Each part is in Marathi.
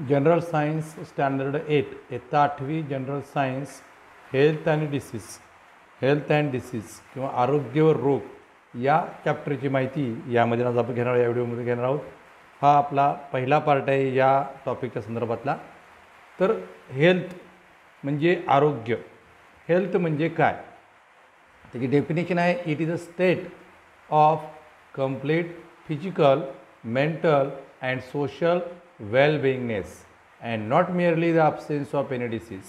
जनरल सायन्स स्टँडर्ड 8 इयत्ता 8वी general science health and disease किंवा आरोग्य व रोग या चॅप्टरची माहिती यामध्ये आज आपण घेणार या व्हिडिओमध्ये घेणार आहोत. हा आपला पहिला पार्ट आहे या टॉपिकच्या संदर्भातला. तर हेल्थ म्हणजे आरोग्य. हेल्थ म्हणजे काय, त्याची डेफिनेशन आहे it is a state of complete physical, mental and social wellbeingness and not merely the absence of any disease.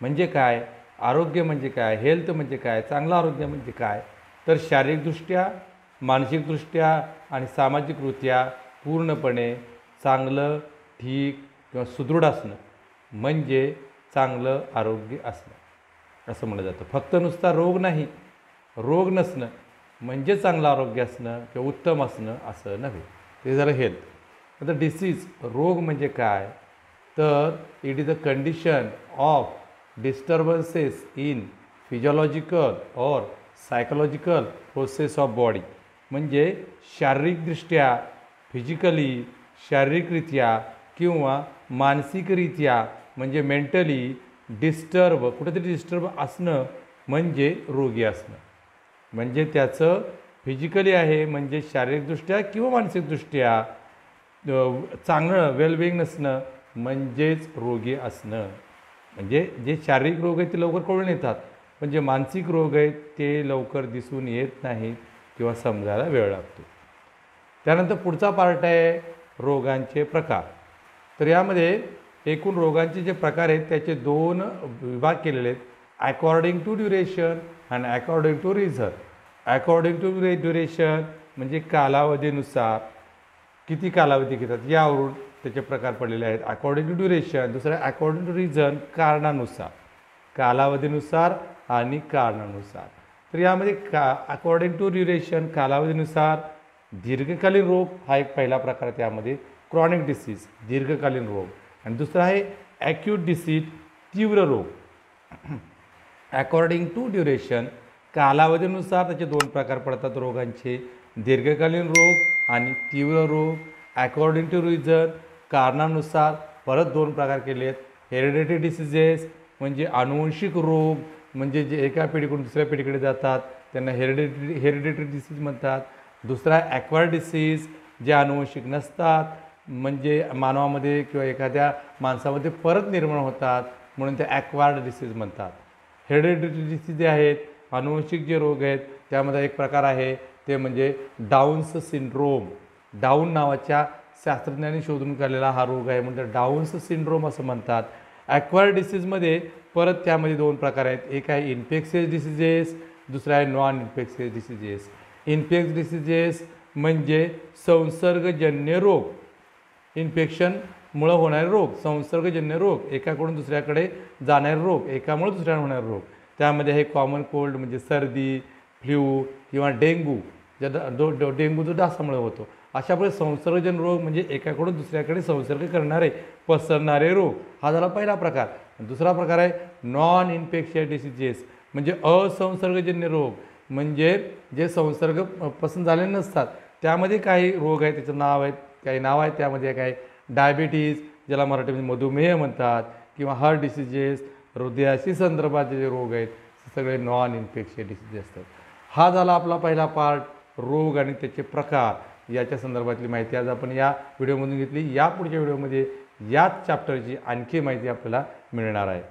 म्हणजे काय, आरोग्य म्हणजे काय, हेल्थ म्हणजे काय, चांगलं आरोग्य म्हणजे काय, तर शारीरिकदृष्ट्या, मानसिकदृष्ट्या आणि सामाजिकरित्या पूर्णपणे चांगलं, ठीक किंवा सुदृढ असणं म्हणजे चांगलं आरोग्य असणं असं म्हटलं जातं. फक्त नुसता रोग नाही, रोग नसणं म्हणजे चांगलं आरोग्य असणं किंवा उत्तम असणं असं नव्हे. ते झालं हेल्थ. आता डिसीज, रोग म्हणजे काय, तर it is a condition of disturbances in physiological और सायकोलॉजिकल प्रोसेस ऑफ बॉडी. म्हणजे शारीरिकदृष्ट्या, फिजिकली शारीरिकरित्या किंवा मानसिकरित्या म्हणजे मेंटली कुठेतरी डिस्टर्ब असणं म्हणजे रोगी असणं. म्हणजे त्याचं फिजिकली आहे म्हणजे शारीरिकदृष्ट्या किंवा मानसिकदृष्ट्या चांगलं वेलबिंग नसणं म्हणजेच रोगी असणं. म्हणजे जे शारीरिक रोग आहेत ते लवकर कळून येतात, पण जे मानसिक रोग आहेत ते लवकर दिसून येत नाहीत किंवा समजायला वेळ लागतो. त्यानंतर पुढचा पार्ट आहे रोगांचे प्रकार. तर यामध्ये एकूण रोगांचे जे प्रकार आहेत त्याचे 2 विभाग केलेले आहेत, अकॉर्डिंग टू ड्युरेशन आणि according to reason. According to duration म्हणजे कालावधीनुसार किती कालावधी घेतात यावरून त्याचे प्रकार पडलेले आहेत. According to duration. दुसरं अकॉर्डिंग टू रिझन, कारणानुसार, कालावधीनुसार आणि कारणानुसार. तर यामध्ये अकॉर्डिंग टू ड्युरेशन कालावधीनुसार दीर्घकालीन रोग हा एक पहिला प्रकार आहे. त्यामध्ये क्रॉनिक डिसीज दीर्घकालीन रोग, आणि दुसरा आहे ॲक्यूट डिसीज तीव्र रोग. अकॉर्डिंग टू ड्युरेशन कालावधीनुसार त्याचे 2 प्रकार पडतात रोगांचे, दीर्घकालीन रोग आणि तीव्र रोग. अकॉर्डिंग टू रिझन कारणानुसार परत 2 प्रकार केले आहेत, हेरिडिटरी डिसीजेस म्हणजे अनुवंशिक रोग, म्हणजे जे एका पिढीकडून दुसऱ्या पिढीकडे जातात त्यांना हेरिडिटरी डिसीज म्हणतात. दुसरा ॲक्वायर्ड डिसीज जे अनुवंशिक नसतात, म्हणजे मानवामध्ये किंवा एखाद्या माणसामध्ये परत निर्माण होतात म्हणून ते ॲक्वायर्ड डिसीज म्हणतात. हेरिडिटरी डिसीज जे आहेत, अनुवंशिक जे रोग आहेत त्यामध्ये एक प्रकार आहे ते म्हणजे डाऊन्स सिंड्रोम. डाऊन नावाच्या शास्त्रज्ञांनी शोधून काढलेला हा रोग आहे म्हणजे डाऊन्स सिंड्रोम असं म्हणतात. ॲक्वायर्ड डिसीजमध्ये परत त्यामध्ये 2 प्रकार आहेत, एक आहे इन्फेक्शियस डिसीजेस, दुसरा आहे non infectious diseases. Infectious diseases म्हणजे संसर्गजन्य रोग, इन्फेक्शनमुळं होणारे रोग, संसर्गजन्य रोग, एकाकडून दुसऱ्याकडे जाणारे रोग, एकामुळे दुसऱ्याकडे होणारे रोग. त्यामध्ये हे कॉमन कोल्ड म्हणजे सर्दी, फ्ल्यू किंवा डेंग्यू, डेंग्यू जो डासामुळे होतो. अशाप्रकारे संसर्गजन्य रोग म्हणजे एकाकडून दुसऱ्याकडे संसर्ग करणारे, पसरणारे रोग, हा झाला पहिला प्रकार. दुसरा प्रकार आहे नॉन इन्फेक्शियस डिसीजेस म्हणजे असंसर्गजन्य रोग, म्हणजे जे संसर्ग पसंत झालेले नसतात. त्यामध्ये काही रोग आहेत, त्याचं नाव आहेत, काही नाव आहेत. त्यामध्ये काय डायबिटीज, ज्याला मराठीमध्ये मधुमेह म्हणतात, किंवा हार्ट डिसीजेस, हृदयाशी संदर्भाचे जे रोग आहेत सगळे नॉन इन्फेक्शियस डिसीज असतात. हा झाला आपला पहिला पार्ट, रोग आणि त्याचे प्रकार याच्या संदर्भातली माहिती आज आपण या व्हिडिओमधून घेतली. या पुढच्या व्हिडिओमध्ये याच चॅप्टरची आणखी माहिती आपल्याला मिळणार आहे.